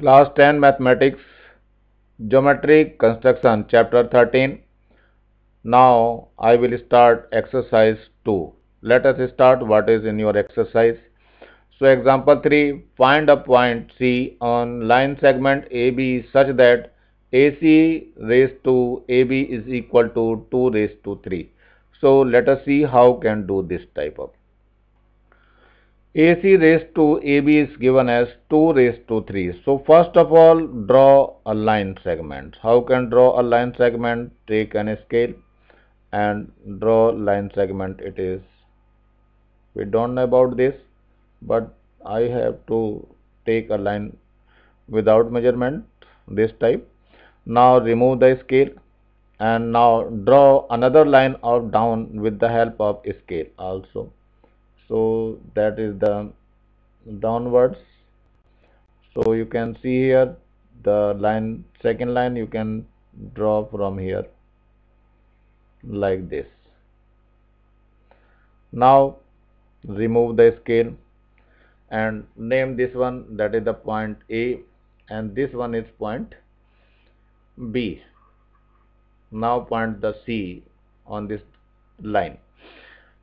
Class 10 Mathematics Geometry Construction Chapter 13. Now I will start exercise 2. Let us start what is in your exercise. So example 3, find a point C on line segment AB such that AC raised to AB is equal to 2 raised to 3. So let us see how can do this type of. AC raised to AB is given as 2 raised to 3. So first of all, draw a line segment. How can draw a line segment? Take an scale and draw line segment. It is, we don't know about this, but I have to take a line without measurement, this type. Now remove the scale and now draw another line up down with the help of scale also. So that is the downwards. So you can see here the line, second line you can draw from here like this. Now remove the scale and name this one, that is the point A, and this one is point B. Now point the C on this line.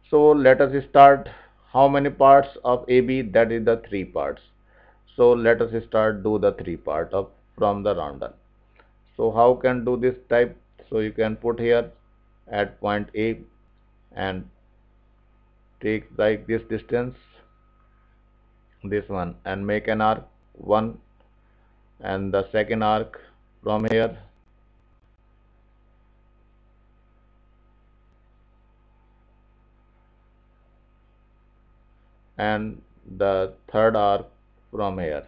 So let us start. How many parts of AB? That is the 3 parts. So let us start do the 3 part of from the roundel. So how can do this type? So you can put here at point A and take like this distance, this one, and make an arc 1, and the second arc from here, and the third arc from here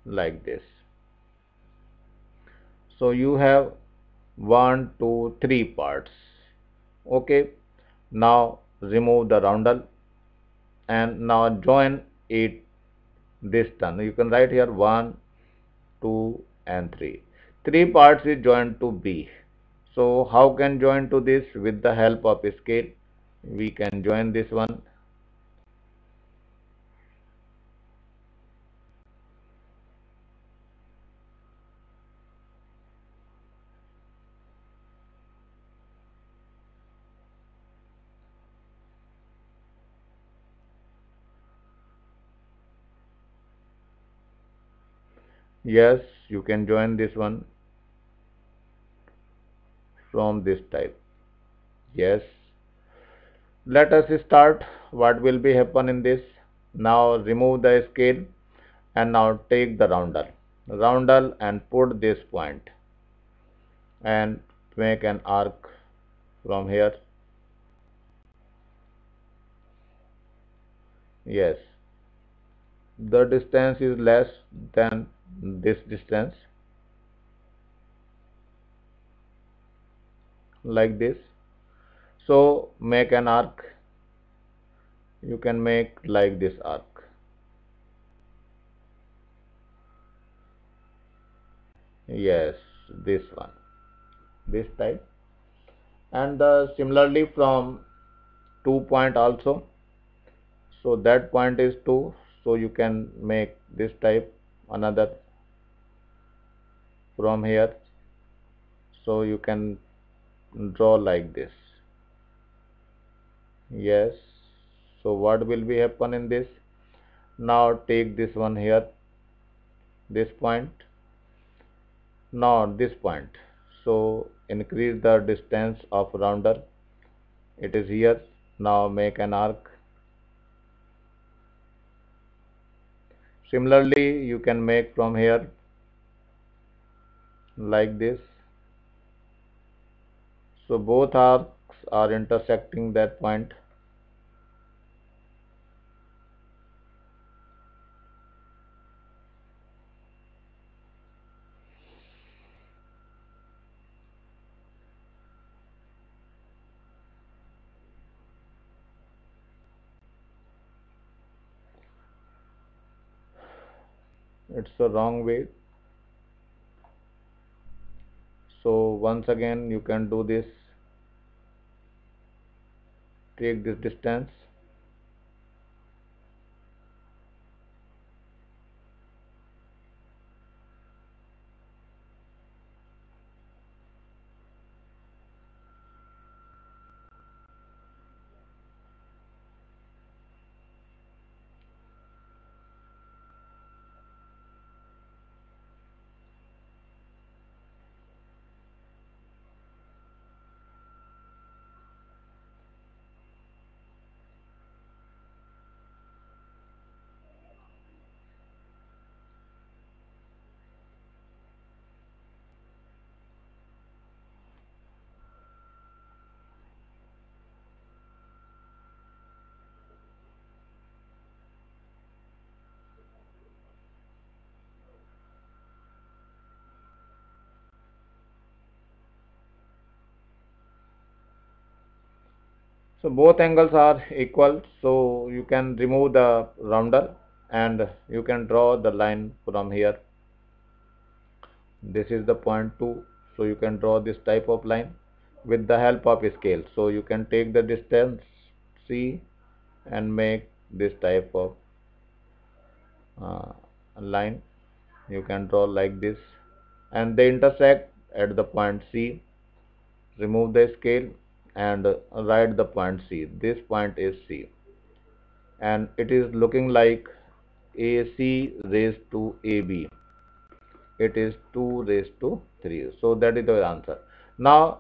like this. So you have 1, 2, 3 parts. Okay, now remove the roundel and now join it this turn. You can write here 1, 2 and 3. 3 parts is joined to B. So how can join to this? With the help of scale we can join this one. Yes, you can join this one from this type. Yes. Let us start. What will be happen in this? Now remove the scale and now take the roundel and put this point and make an arc from here. Yes, the distance is less than this distance, like this. So make an arc. You can make like this arc. Yes, this one, this type. And similarly from 2 point also. So that point is 2. So you can make this type another from here. So you can draw like this. Yes. So what will be happen in this? Now take this one here, this point, now this point. So increase the distance of rounder. It is here. Now make an arc. Similarly, you can make from here like this. So both arcs are intersecting that point. It's a wrong way. So once again you can do this. Take this distance. So both angles are equal, so you can remove the rounder and you can draw the line from here. This is the point 2, so you can draw this type of line with the help of a scale. So you can take the distance C and make this type of uh, line. You can draw like this, and they intersect at the point C. Remove the scale and write the point C. This point is C, and it is looking like AC raised to AB. It is 2 raised to 3. So that is the answer. Now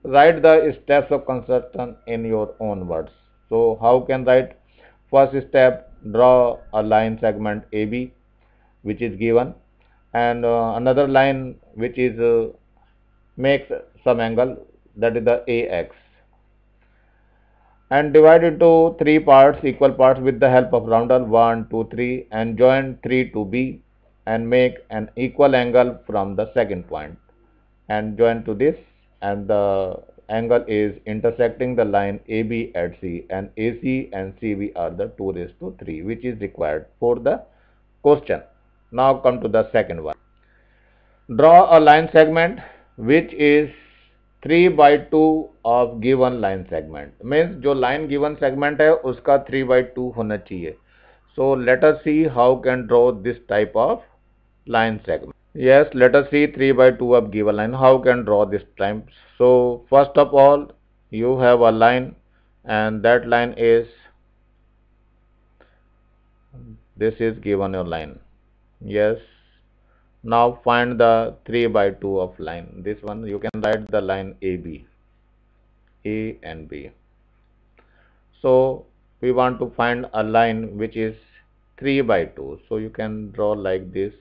write the steps of construction in your own words. So how can write? First step, draw a line segment AB which is given, and another line which is makes some angle, that is the AX, and divide into three parts, equal parts, with the help of rounder 1, 2, 3, and join 3 to B and make an equal angle from the second point and join to this, and the angle is intersecting the line AB at C, and AC and CB are the 2 raised to 3 which is required for the question. Now come to the second one. Draw a line segment which is 3 by 2 of given line segment. Means जो line given segment है उसका 3 by 2 होना चाहिए. So let us see how can draw this type of line segment. Yes, let us see 3 by 2 of given line. How can draw this time? So first of all, you have a line, and that line is, this is given your line. Yes. Now find the 3 by 2 of line. This one you can write the line AB, A and B. So we want to find a line which is 3 by 2. So you can draw like this.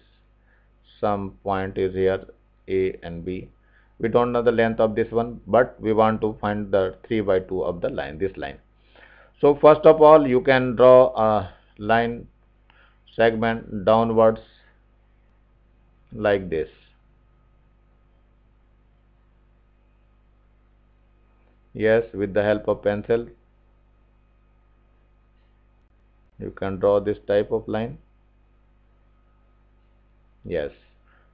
Some point is here, A and B. We don't know the length of this one, but we want to find the 3 by 2 of the line, this line. So first of all, you can draw a line segment downwards like this. Yes, with the help of pencil, you can draw this type of line. Yes.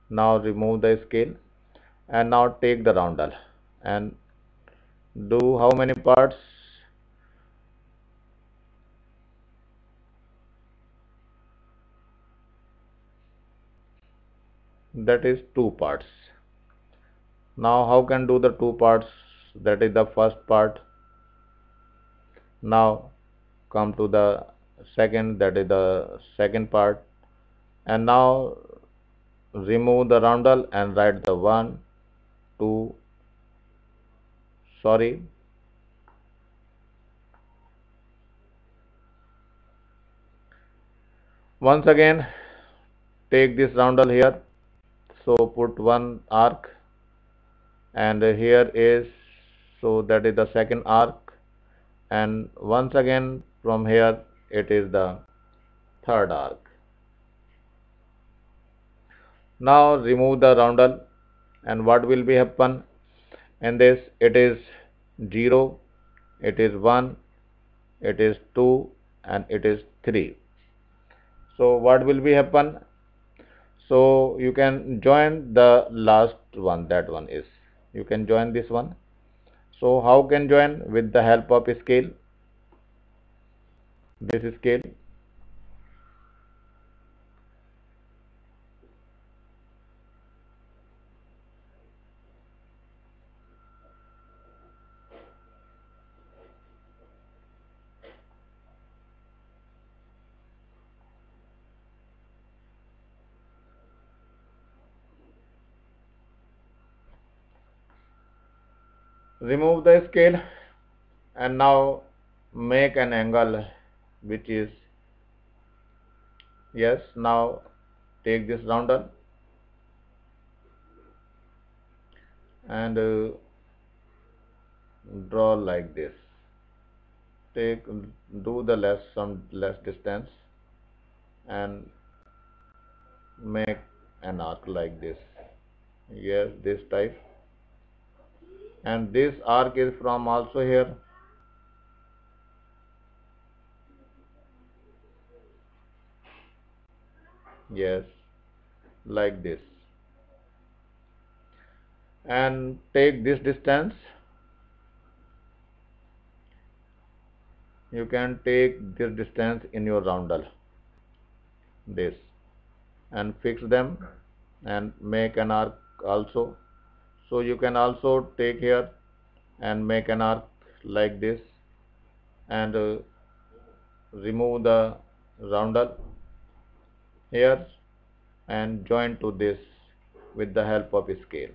Now remove the scale and now take the roundel and do how many parts? That is 2 parts. Now how can do the 2 parts? That is the first part. Now come to the second, that is the second part, and now remove the roundel and write the 1, 2, sorry, once again take this roundel here, so put one arc, and here is, so that is the second arc, and once again from here it is the third arc. Now remove the roundel, and what will be happen in this? It is 0, it is 1, it is 2, and it is 3. So what will be happen? So you can join the last one, that one is, you can join this one. So how can join? With the help of a scale. This is scale. Remove the scale and now make an angle which is, yes, now take this roundel and draw like this. Take, do the some less distance and make an arc like this. Yes, this type, and this arc is from also here, Yes, like this. And take this distance. You can take this distance in your roundel, this, and fix them and make an arc also. So you can also take here and make an arc like this, and remove the roundel here and join to this with the help of a scale.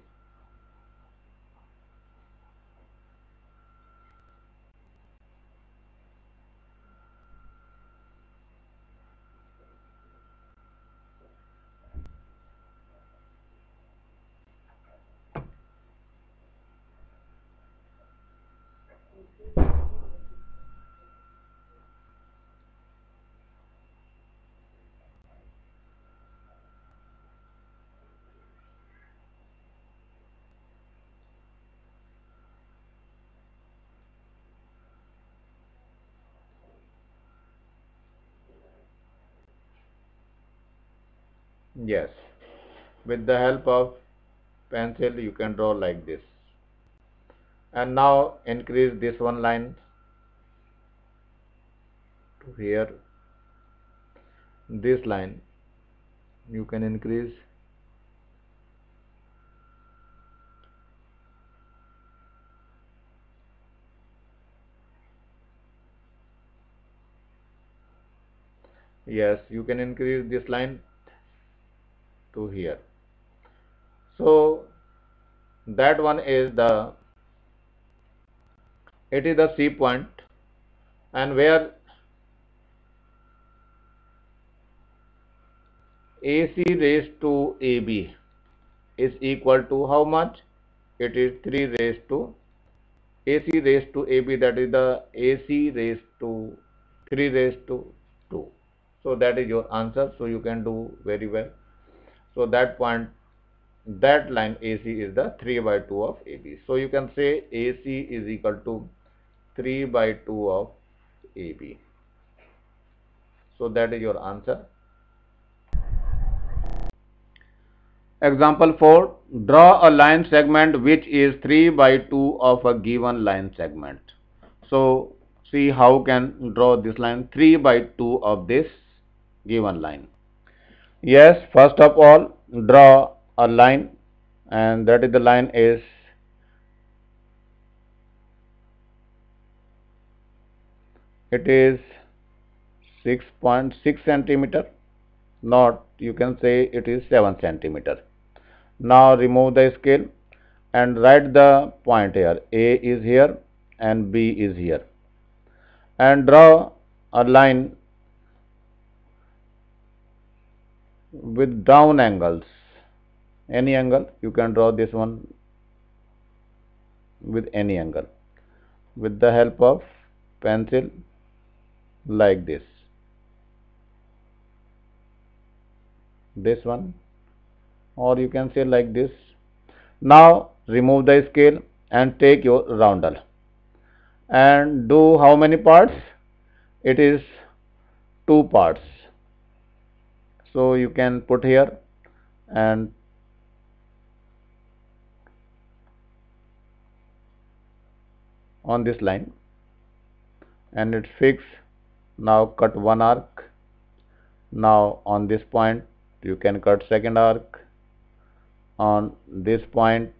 Yes, with the help of pencil you can draw like this. And now increase this one line to here. This line you can increase. Yes, you can increase this line to here. So that one is the, it is the C point, and where AC raised to AB is equal to how much? It is 3 raised to AC raised to AB, that is the AC raised to 3 raised to 2. So that is your answer. So you can do very well. So that point, that line AC is the 3 by 2 of AB. So you can say AC is equal to 3 by 2 of AB. So that is your answer. Example 4. Draw a line segment which is 3 by 2 of a given line segment. So see how can draw this line 3 by 2 of this given line. Yes, first of all draw a line, and that is the line is it is 6.6 centimeter, not, you can say it is 7 centimeter. Now remove the scale and write the point here. A is here and B is here, and draw a line with down angles. Any angle, you can draw this one with any angle with the help of pencil like this one, or you can say like this. Now remove the scale and take your roundel and do how many parts? It is 2 parts. So you can put here and on this line, and it's fixed. Now cut one arc. Now on this point you can cut second arc. On this point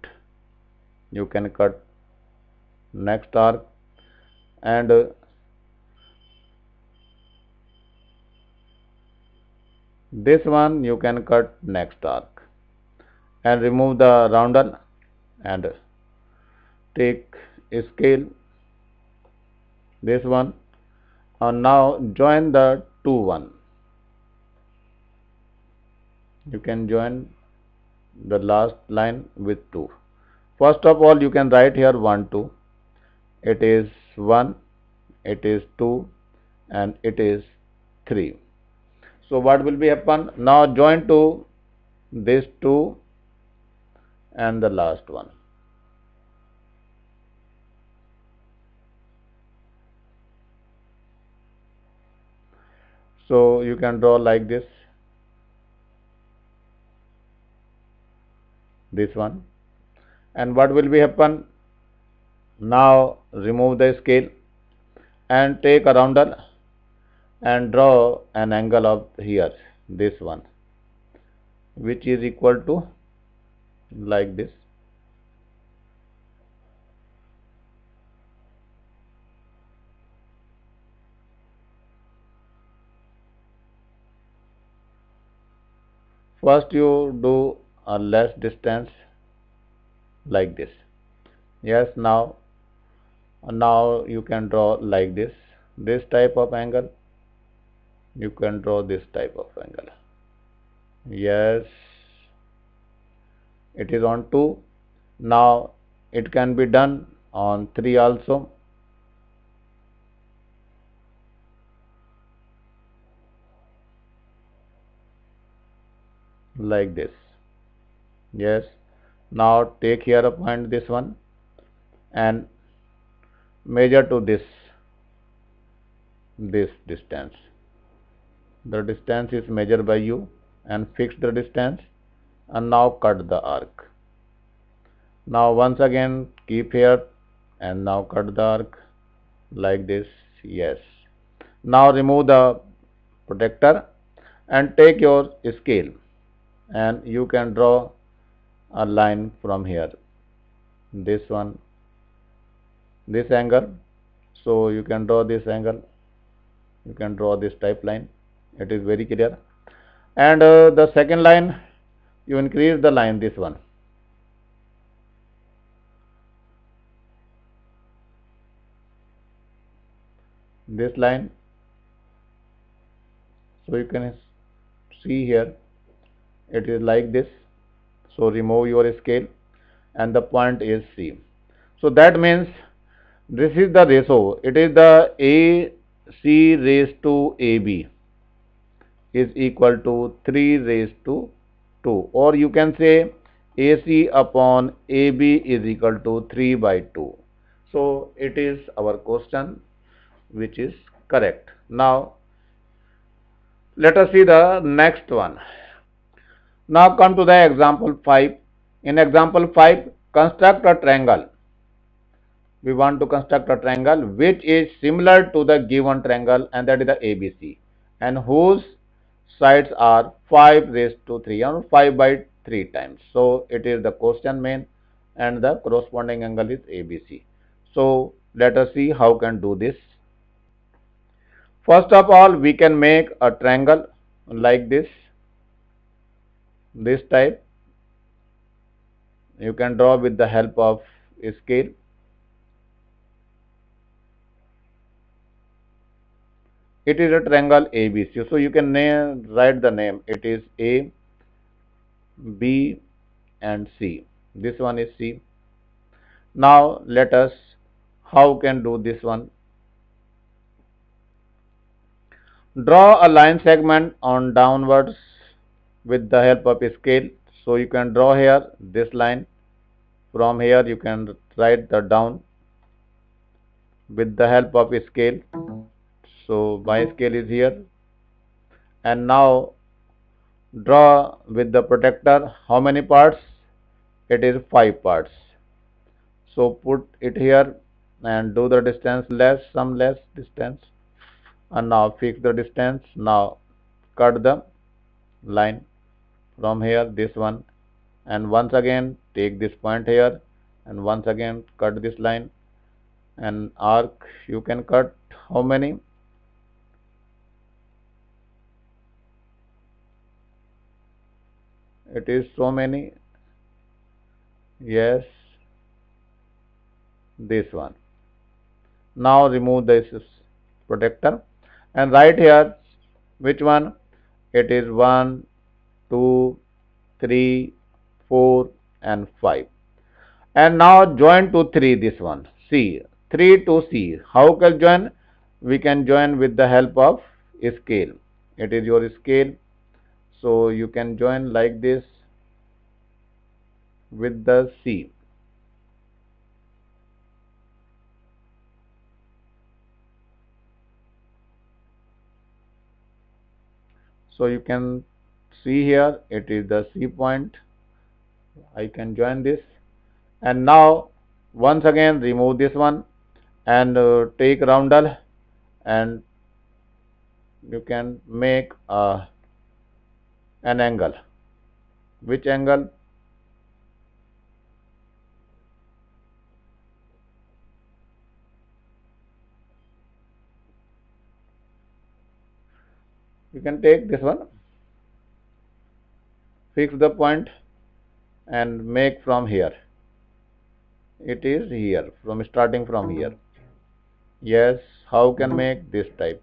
you can cut next arc, and this one you can cut next arc, and remove the roundel and take a scale, this one, and now join the one. You can join the last line with 2. First of all you can write here 1 2, it is 1, it is 2, and it is 3. So what will be happen? Now join to this 2 and the last one. So you can draw like this. this one. And what will be happen? Now remove the scale and take a rounder and draw an angle of here, this one, which is equal to like this. First you do a less distance like this. Yes, now you can draw like this type of angle. You can draw this type of angle. Yes, it is on 2. Now it can be done on 3 also. Like this. Yes, now take here a point, this one, and measure to this distance. The distance is measured by you and fix the distance, and now cut the arc. Now once again keep here and now cut the arc like this. Yes. Now remove the protector and take your scale, and you can draw a line from here, this one, this angle. So you can draw this angle, you can draw this type line. It is very clear. And the second line, you increase the line, this one. This line. So you can see here, it is like this. So remove your scale and the point is C. So that means this is the ratio. It is the AC raised to AB is equal to 3 raised to 2, or you can say AC upon AB is equal to 3 by 2. So it is our question which is correct. Now let us see the next one. Now come to the example 5. In example 5, construct a triangle. We want to construct a triangle which is similar to the given triangle, and that is the ABC, and whose sides are 5 raised to 3 or 5 by 3 times. So it is the question main, and the corresponding angle is ABC. So let us see how can do this. First of all, we can make a triangle like this type. You can draw with the help of a scale. It is a triangle ABC. So you can write the name. It is A, B and C. This one is C. Now let us how can do this one. Draw a line segment on downwards with the help of a scale. So you can draw here this line. From here you can write the down with the help of a scale. So my scale is here, and now draw with the protector. How many parts? It is 5 parts. So put it here and do the distance less, some less distance, and now fix the distance. Now cut the line from here, this one, and once again take this point here and once again cut this line. And arc you can cut how many? It is so many. Yes, this one. Now remove this protector and write here which one. It is 1, 2, 3, 4 and 5. And now join to 3, this one, C, 3 to C. How can join? We can join with the help of scale. It is your scale. So you can join like this with the C. So you can see here it is the C point, I can join this. And now once again remove this one and take roundel, and you can make an angle. Which angle? You can take this one, fix the point and make from here. It is here, from starting from here. Yes, how can make this type?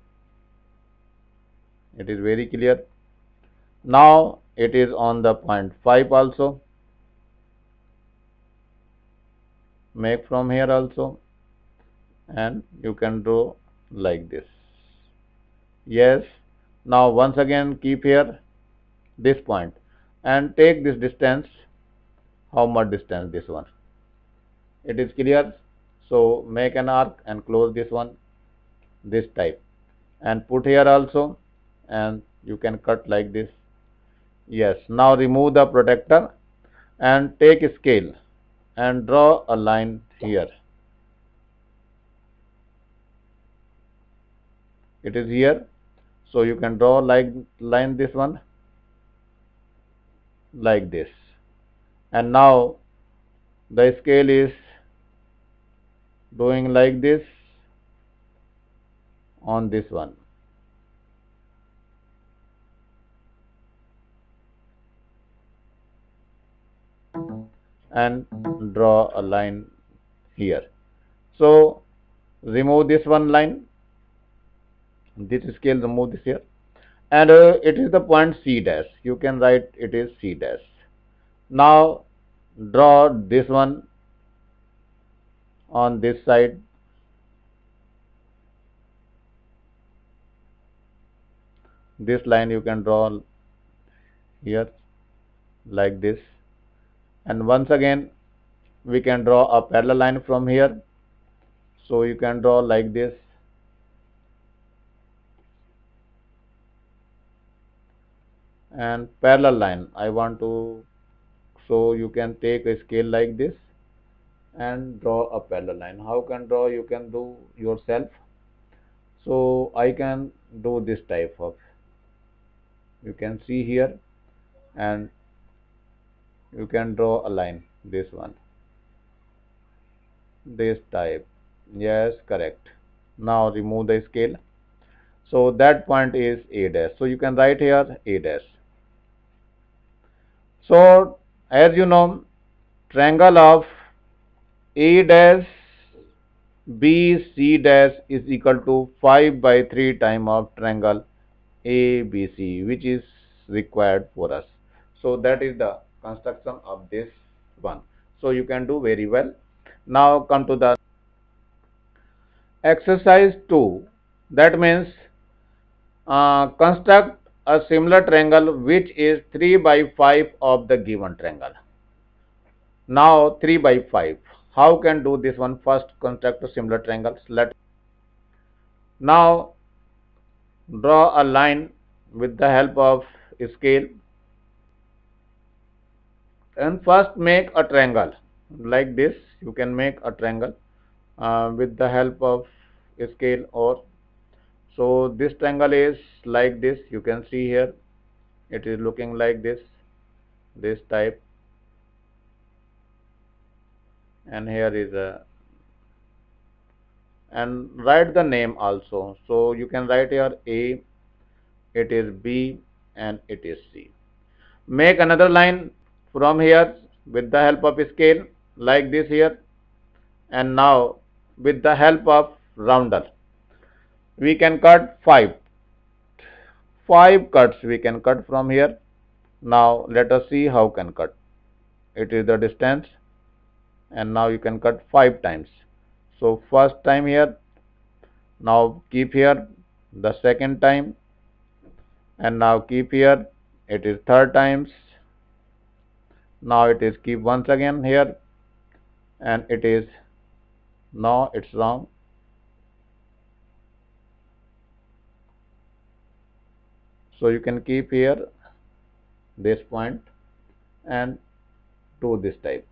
It is very clear. Now it is on the point 5 also. Make from here also, and you can draw like this. Yes, now once again keep here this point and take this distance. How much distance? This one. It is clear. So make an arc and close this one, this type, and put here also, and you can cut like this. Yes, now remove the protector and take a scale and draw a line here. It is here, so you can draw like line this one like this, and now the scale is doing like this on this one. And draw a line here. So remove this one line, this scale, remove this here, and it is the point C dash. You can write it is C dash. Now draw this one on this side. This line you can draw here like this, and once again we can draw a parallel line from here. So you can draw like this, and parallel line I want to, so you can take a scale like this and draw a parallel line. How can draw? You can do yourself. So I can do this type of, you can see here, and you can draw a line, this one, this type. Yes, correct. Now remove the scale. So that point is A dash. So you can write here A dash. So as you know, triangle of A dash BC dash is equal to 5 by 3 time of triangle ABC, which is required for us. So that is the construction of this one. So you can do very well. Now come to the exercise 2. That means construct a similar triangle which is 3 by 5 of the given triangle. Now 3 by 5. How can do this one? First construct a similar triangles. Now draw a line with the help of a scale, and first make a triangle like this. You can make a triangle with the help of a scale, or so this triangle is like this. You can see here it is looking like this type, and here is a, and write the name also. So you can write here A, it is B, and it is C. Make another line from here with the help of a scale like this here, and now with the help of rounder we can cut 5 cuts we can cut from here. Now let us see how can cut. It is the distance, and now you can cut 5 times. So first time here, now keep here the second time, and now keep here, it is third times. Now it is keep once again here, and it is, no, it's wrong. So you can keep here this point and to this type.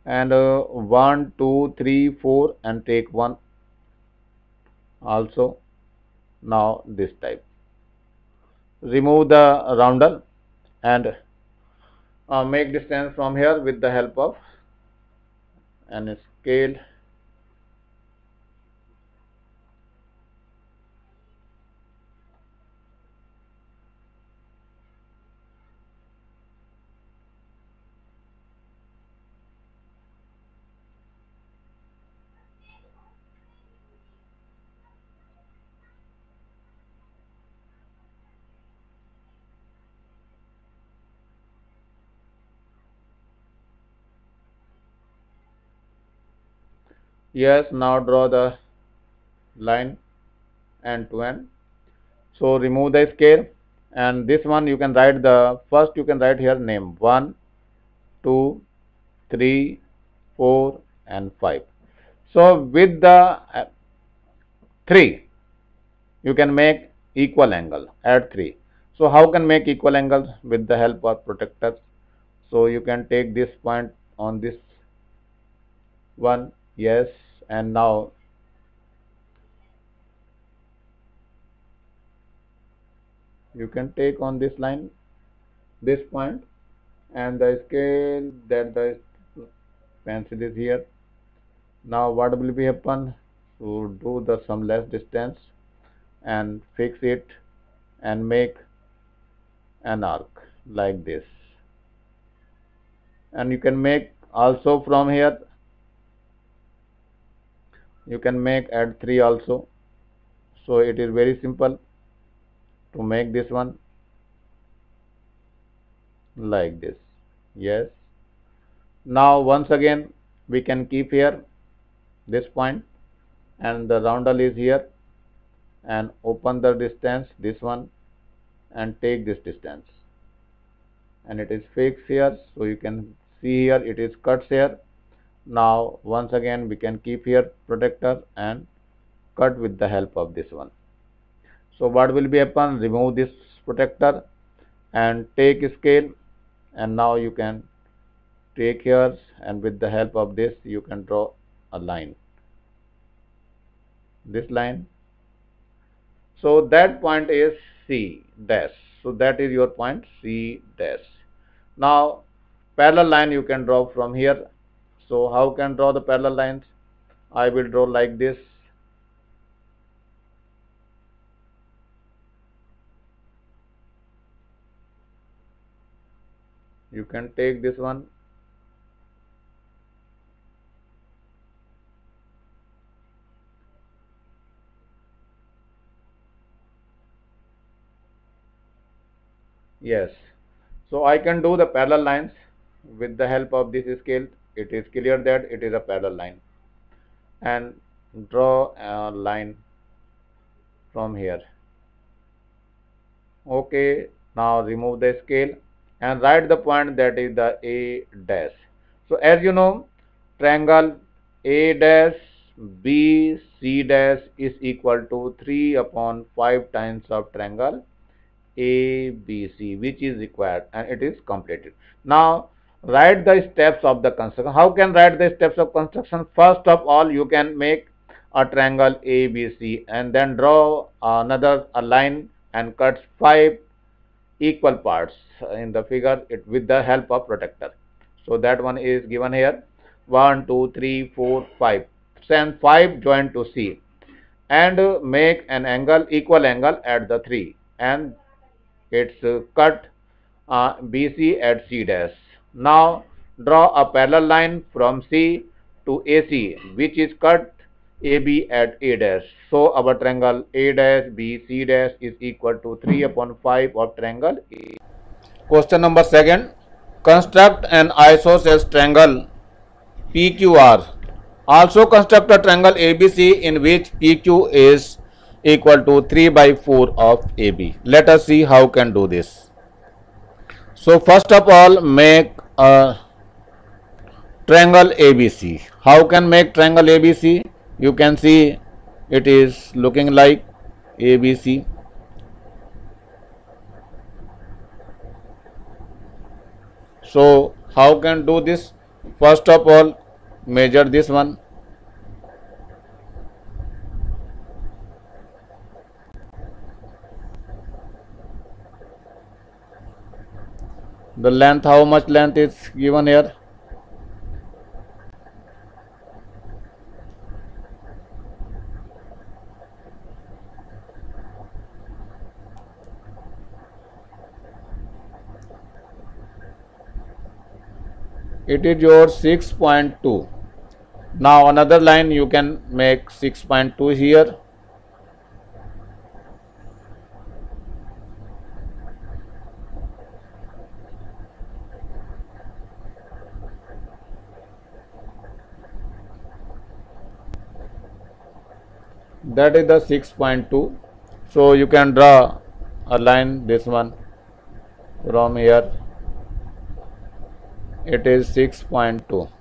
And 1, 2, 3, 4 and take 1 also. Now this type. Remove the rounder and make distance from here with the help of an scale. Yes, now draw the line end to end. So remove the scale, and this one you can write the first, you can write here name 1, 2, 3, 4 and 5. So with the 3 you can make equal angle, add 3. So how can make equal angles? With the help of protractor. So you can take this point on this one, yes, and now you can take on this line this point, and the scale that the pencil is here. Now what will be happen? To do the some less distance and fix it and make an arc like this, and you can make also from here, you can make add 3 also. So it is very simple to make this one like this. Yes, now once again we can keep here this point, and the roundel is here, and open the distance this one and take this distance, and it is fixed here. So you can see here it is cuts here. Now once again we can keep here protector and cut with the help of this one. So what will be happen? Remove this protector and take scale, and now you can take here, and with the help of this you can draw a line, this line. So that point is C dash. So that is your point C dash. Now parallel line you can draw from here. So how can draw the parallel lines? I will draw like this. You can take this one. Yes. So I can do the parallel lines with the help of this scale. It is clear that it is a parallel line, and draw a line from here. Okay, now remove the scale and write the point that is the A dash. So as you know, triangle A dash B C dash is equal to 3 upon 5 times of triangle ABC, which is required, and it is completed. Now write the steps of the construction. How can write the steps of construction? First of all, you can make a triangle ABC and then draw another line and cut 5 equal parts in the figure with the help of protector. So that one is given here. 1, 2, 3, 4, 5. Send 5 join to C and make an angle, equal angle at the 3, and it's cut BC at C dash. Now draw a parallel line from C to AC, which is cut AB at A dash. So our triangle A dash B C dash is equal to 3 upon 5 of triangle A. Question number 2. Construct an isosceles triangle PQR. Also construct a triangle ABC in which PQ is equal to 3 by 4 of AB. Let us see how can do this. So first of all, make a triangle ABC. How can make triangle ABC? You can see it is looking like ABC. So how can do this? First of all, measure this one. The length, how much length is given here? It is your 6.2. Now another line you can make 6.2 here. That is the 6.2. So you can draw a line, this one, from here. It is 6.2.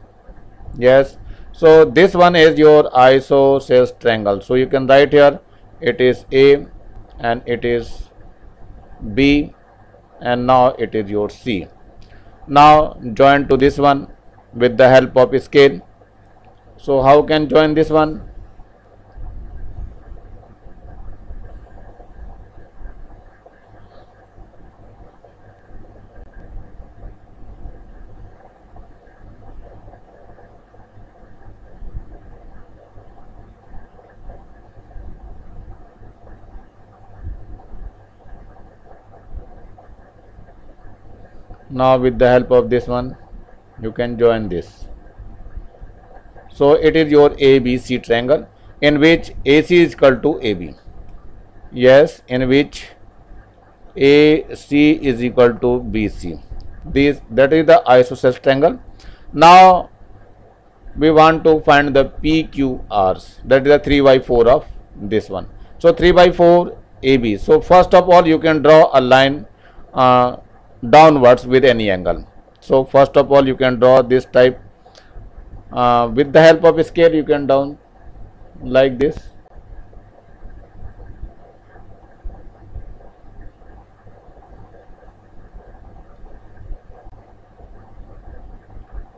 Yes. So this one is your isosceles triangle. So you can write here, it is A and it is B and now it is your C. Now join to this one with the help of scale. So how can join this one? Now with the help of this one you can join this. So it is your ABC triangle in which AC is equal to AB. Yes, in which AC is equal to BC. That is the isosceles triangle. Now we want to find the PQRs. That is the 3 by 4 of this one. So 3 by 4 AB. So first of all you can draw a line downwards with any angle. So first of all you can draw this type. With the help of scale you can down like this.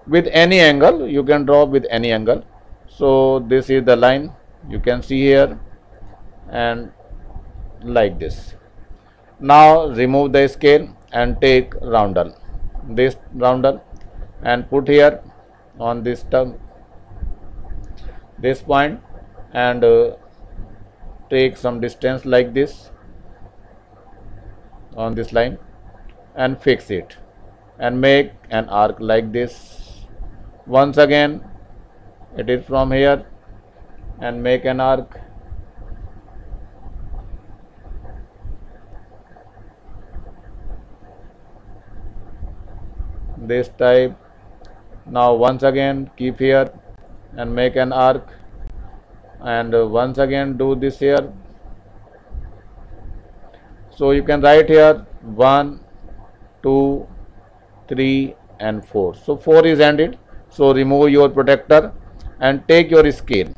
With any angle you can draw with any angle. So this is the line you can see here and like this. Now remove the scale and take roundel, this roundel, and put here on this term, this point, and take some distance like this on this line and fix it and make an arc like this. Once again it is from here and make an arc. This type. Now once again keep here and make an arc and once again do this here. So you can write here 1, 2, 3 and 4. So 4 is ended. So remove your protector and take your scale.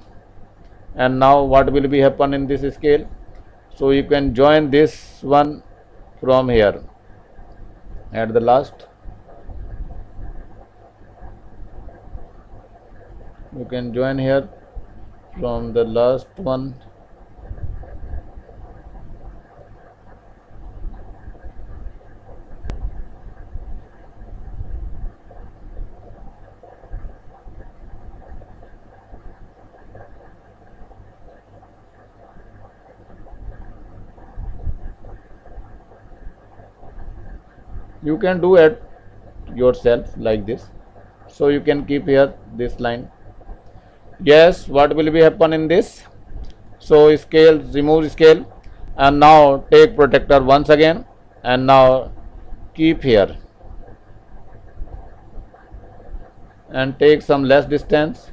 And now what will be happen in this scale? So you can join this one from here at the last. You can join here from the last one. You can do it yourself like this. So you can keep here this line. Yes, what will be happen in this? So scale, remove scale and now take protector once again and now keep here and take some less distance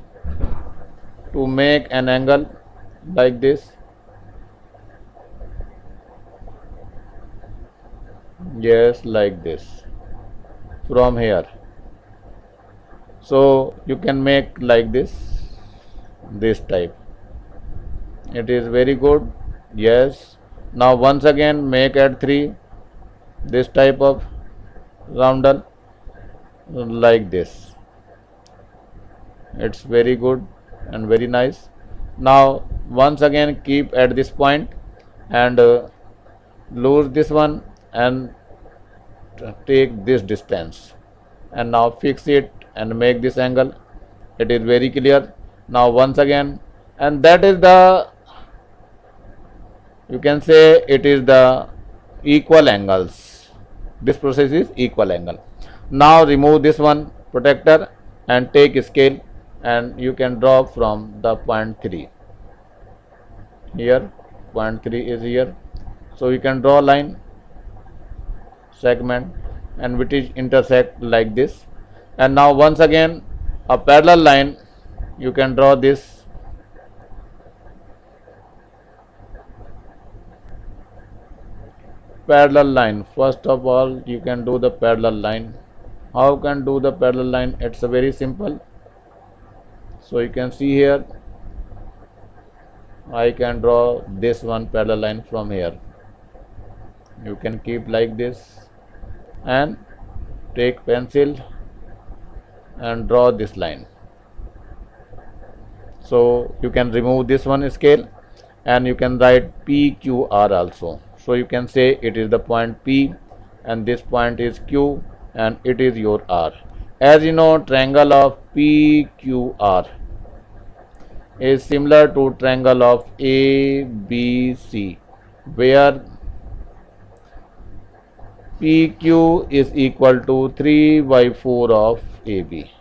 to make an angle like this. Yes, like this from here. So you can make like this type. It is very good. Yes. Now once again make at 3 this type of roundel like this. It's very good and very nice. Now once again keep at this point and lose this one and take this distance, and now fix it and make this angle. It is very clear. Now once again, and that is the, you can say it is the equal angles. This process is equal angle. Now remove this one protector and take scale, and you can draw from the point 3 here. Point 3 is here, so you can draw line segment and which is intersect like this. And now once again a parallel line, you can draw this parallel line. First of all, you can do the parallel line. How can do the parallel line? It's a very simple. So you can see here, I can draw this one parallel line from here. You can keep like this and take pencil and draw this line. So you can remove this one scale and you can write PQR also. So you can say it is the point P and this point is Q and it is your R. As you know, triangle of PQR is similar to triangle of ABC, where PQ is equal to 3 by 4 of AB,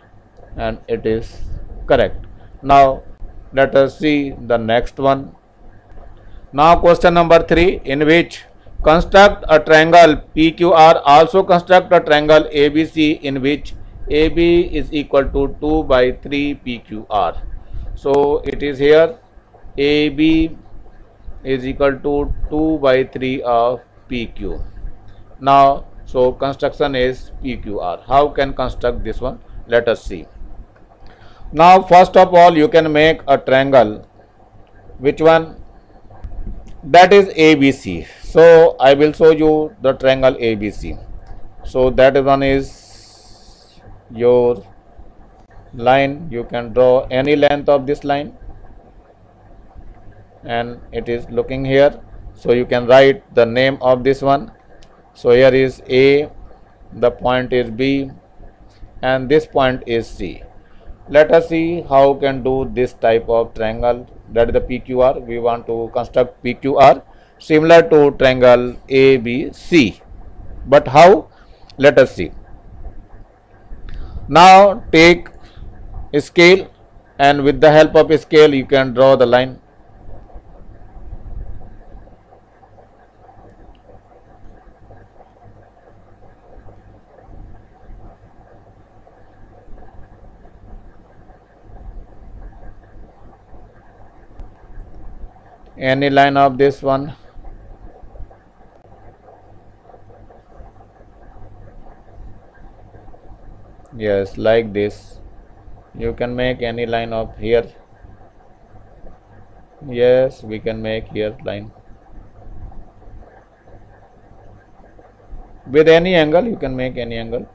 and it is correct. Now let us see the next one. Now question number 3, in which construct a triangle PQR, also construct a triangle ABC in which AB is equal to 2 by 3 PQR. So it is here, AB is equal to 2 by 3 of PQ. Now so construction is PQR. How can construct this one? Let us see. Now first of all, you can make a triangle. Which one? That is ABC. So I will show you the triangle ABC. So that one is your line. You can draw any length of this line and it is looking here. So you can write the name of this one. So here is A, the point is B and this point is C. Let us see how can do this type of triangle, that is the PQR. We want to construct PQR similar to triangle ABC. But how? Let us see. Now take a scale and with the help of a scale you can draw the line. Any line of this one. Yes, like this. You can make any line of here. Yes, we can make here line. With any angle, you can make any angle.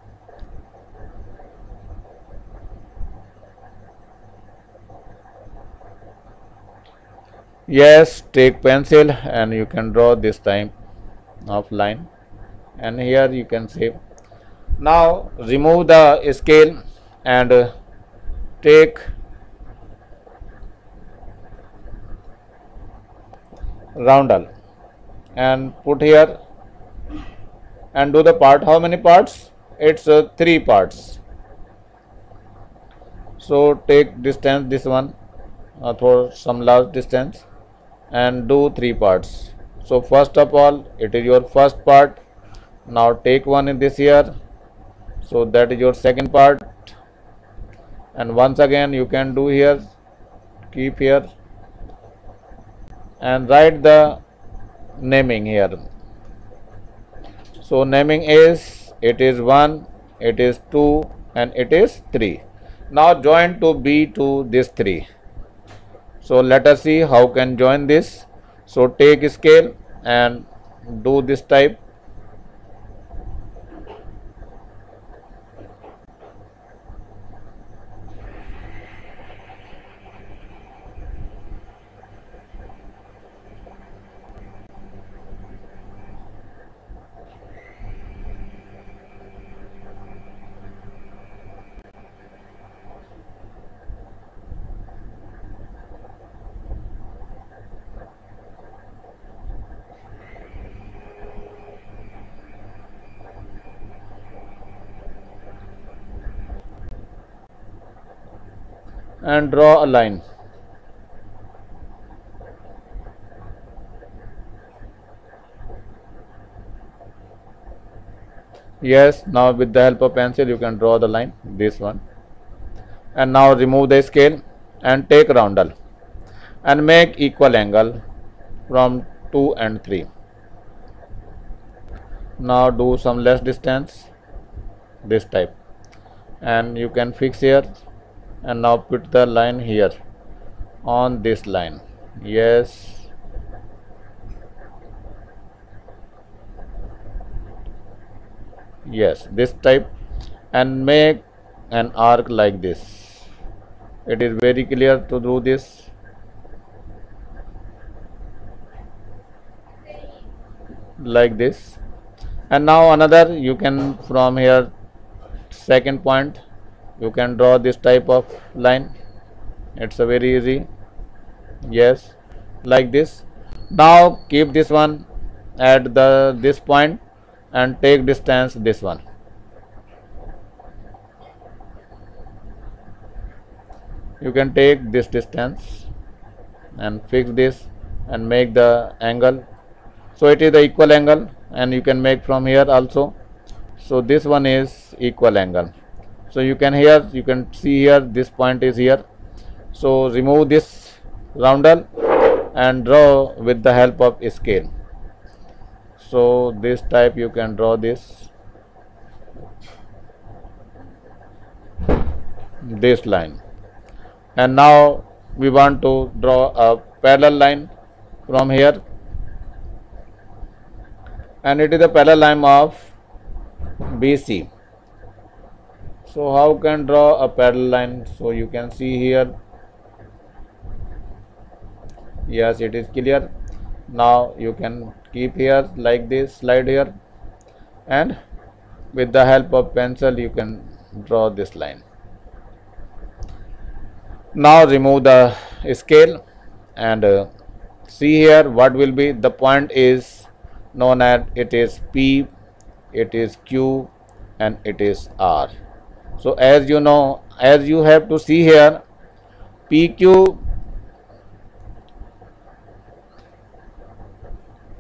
Yes, take pencil and you can draw this type of line, and here you can say. Now remove the scale and take roundel and put here and do the part. How many parts? It's 3 parts. So take distance, this one for some large distance and do 3 parts. So first of all, it is your first part. Now take one in this here. So that is your second part, and once again you can do here, keep here and write the naming here. So naming is, it is 1, it is 2 and it is 3. Now join to B to this 3. So let us see how can join this. So take scale and do this type. and draw a line. Yes, now with the help of pencil you can draw the line, this one. And now remove the scale and take roundel and make equal angle from 2 and 3. Now do some less distance, this type, and you can fix here, and now put the line here on this line. Yes, yes, this type, and make an arc like this. It is very clear to do this. Like this. And now another, you can from here second point you can draw this type of line. It's a very easy. Yes, like this. Now keep this one at this point and take distance this one. You can take this distance and fix this and make the angle. So it is the equal angle, and you can make from here also. So this one is equal angle. So you can see here this point is here. So remove this roundel and draw with the help of scale. So this type you can draw this line. And now we want to draw a parallel line from here, and it is a parallel line of BC. So how can draw a parallel line? So you can see here. Yes, it is clear. Now you can keep here like this, slide here, and with the help of pencil you can draw this line. Now remove the scale and see here what will be. The point is known as, it is P, it is Q, and it is R. So as you know, as you have to see here, PQ,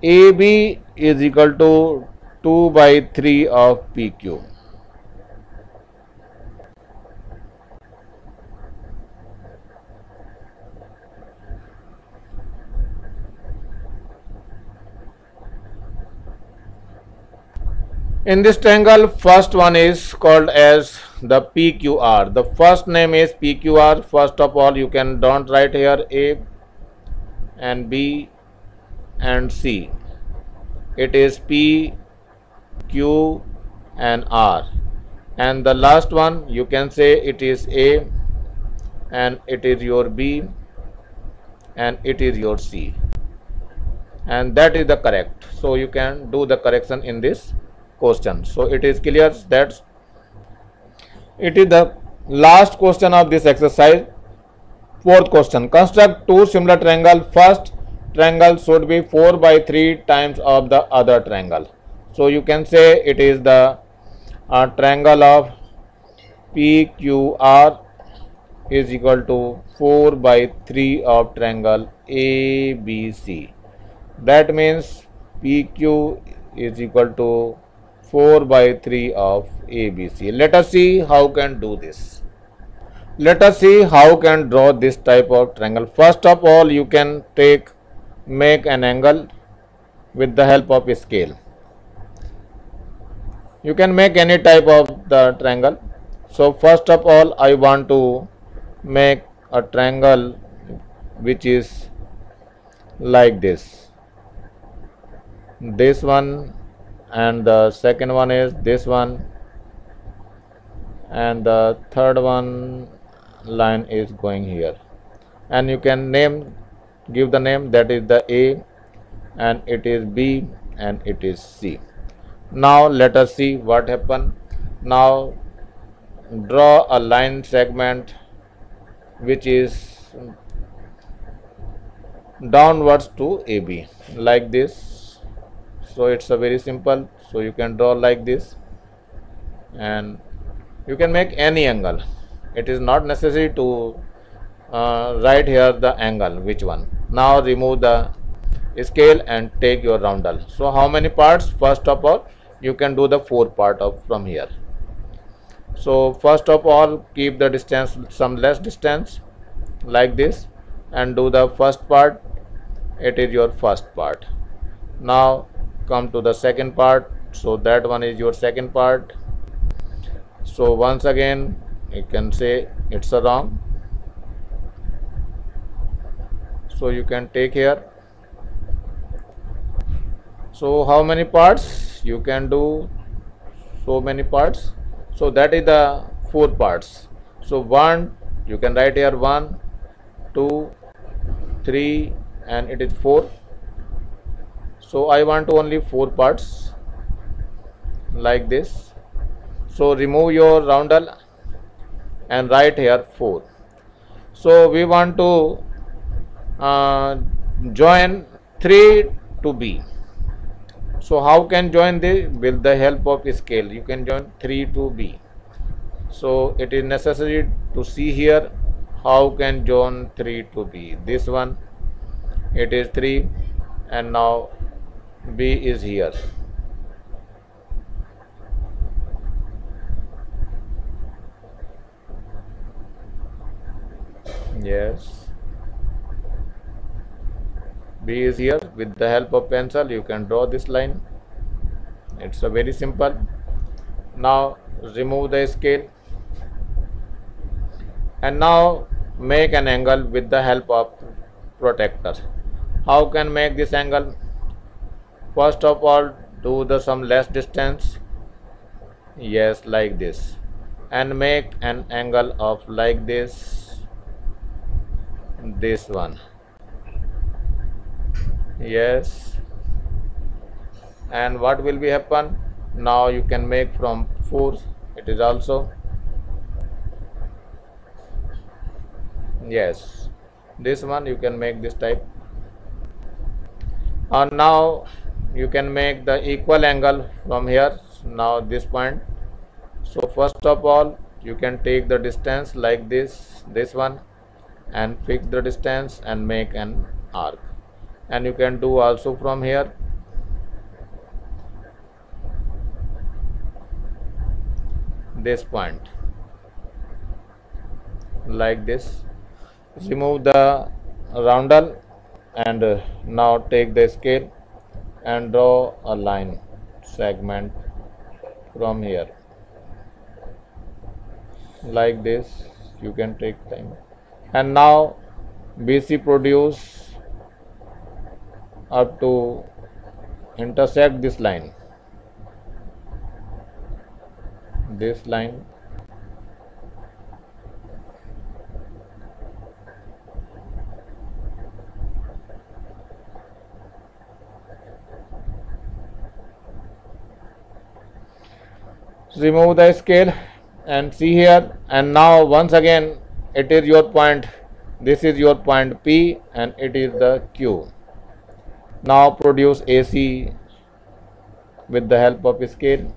AB is equal to 2 by 3 of PQ. In this triangle, first one is called as the PQR. The first name is PQR. First of all, you can don't write here A and B and C. It is P, Q and R. And the last one you can say it is A and it is your B and it is your C. And that is the correct. So you can do the correction in this question. So it is clear that it is the last question of this exercise. Fourth question, construct two similar triangle. First triangle should be 4 by 3 times of the other triangle. So you can say it is the triangle of PQR is equal to 4 by 3 of triangle ABC. That means PQ is equal to 4 by 3 of ABC. Let us see how can do this. Let us see how can draw this type of triangle. First of all, you can make an angle with the help of a scale. You can make any type of the triangle. So first of all, I want to make a triangle which is like this one, and the second one is this one, and the third one line is going here, and you can give the name, that is the A, and it is B, and it is C. Now let us see what happened. Now draw a line segment which is downwards to AB like this. So it's a very simple. So you can draw like this, and you can make any angle. It is not necessary to write here the angle, which one. Now remove the scale and take your roundel. So how many parts? First of all, you can do the 4 part of from here. So first of all, keep the distance some less distance like this and do the first part. It is your first part. Now come to the second part. So that one is your second part. So once again you can say it's a wrong. So you can take here. So how many parts? You can do so many parts. So that is the 4 parts. So 1, you can write here 1, 2, 3 and it is 4. So I want to only 4 parts like this. So remove your roundel and write here 4. So we want to join 3 to B. So how can join this? With the help of scale you can join 3 to B. So it is necessary to see here how can join 3 to B. This one, it is 3 and now B is here. Yes, B is here. With the help of pencil you can draw this line. It's a very simple. Now remove the scale and now make an angle with the help of protractor. How can make this angle? First of all, do the some less distance. Yes, like this, and make an angle of like this one. Yes, and what will be happen? Now you can make from 4. It is also, yes, this one you can make this type. And now you can make the equal angle from here. Now this point. So first of all you can take the distance like this one and fix the distance and make an arc. And you can do also from here. This point like this. Remove the roundel and now take the scale and draw a line segment from here like this. You can take time. And now BC produce up to intersect this line. This line. Remove the scale and see here, and now once again it is your point. This is your point P and it is the Q. Now produce AC with the help of scale.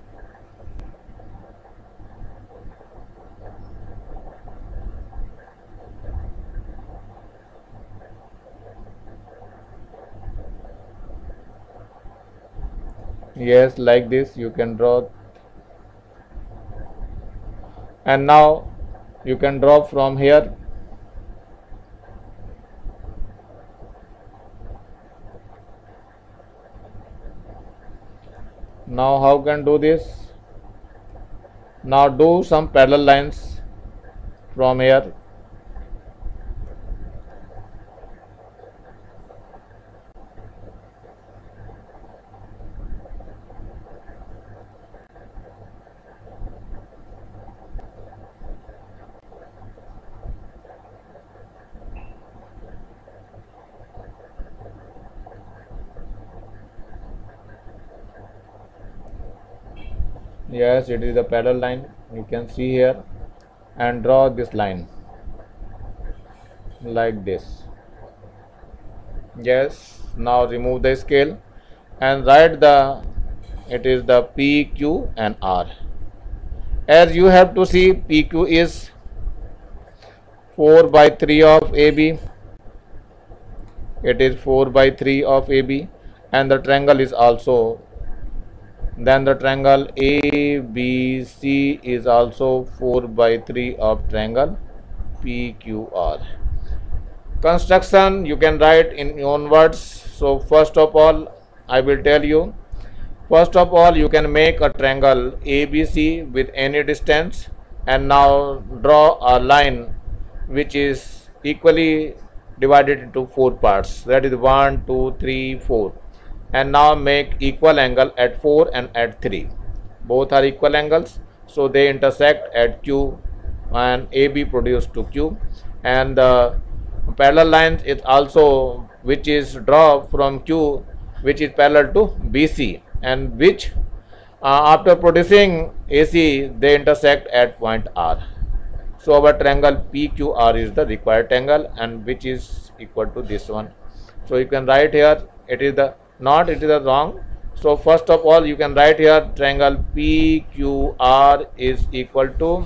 Yes, like this you can draw. And now you can draw from here. Now how can do this? Now do some parallel lines from here. Yes, it is a parallel line. You can see here and draw this line like this. Yes, now remove the scale and write it is the P, Q and R. As you have to see, PQ is 4 by 3 of AB. It is 4 by 3 of AB, and the triangle is also, then the triangle ABC is also 4 by 3 of triangle PQR. Construction you can write in your own words. So first of all, I will tell you. First of all, you can make a triangle ABC with any distance, and now draw a line which is equally divided into 4 parts. That is 1, 2, 3, 4. And now make equal angle at 4 and at 3. Both are equal angles, so they intersect at Q, and AB produce to Q. And the parallel lines is also which is draw from Q, which is parallel to BC, and which after producing AC they intersect at point R. So our triangle PQR is the required triangle, and which is equal to this one. So you can write here, it is the not, it is the wrong. So first of all, you can write here triangle PQR is equal to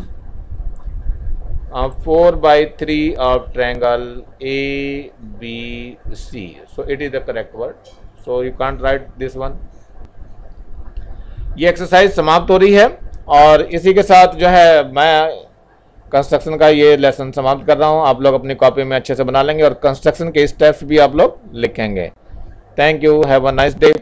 4 by 3 of triangle ABC. So it is the correct word. So you can't write this one. ये exercise समाप्त हो रही है, और इसी के साथ जो है मैं कंस्ट्रक्शन का ये लेसन समाप्त कर रहा हूँ. आप लोग अपनी कॉपी में अच्छे से बना लेंगे और कंस्ट्रक्शन के स्टेप्स भी आप लोग लिखेंगे. Thank you, have a nice day.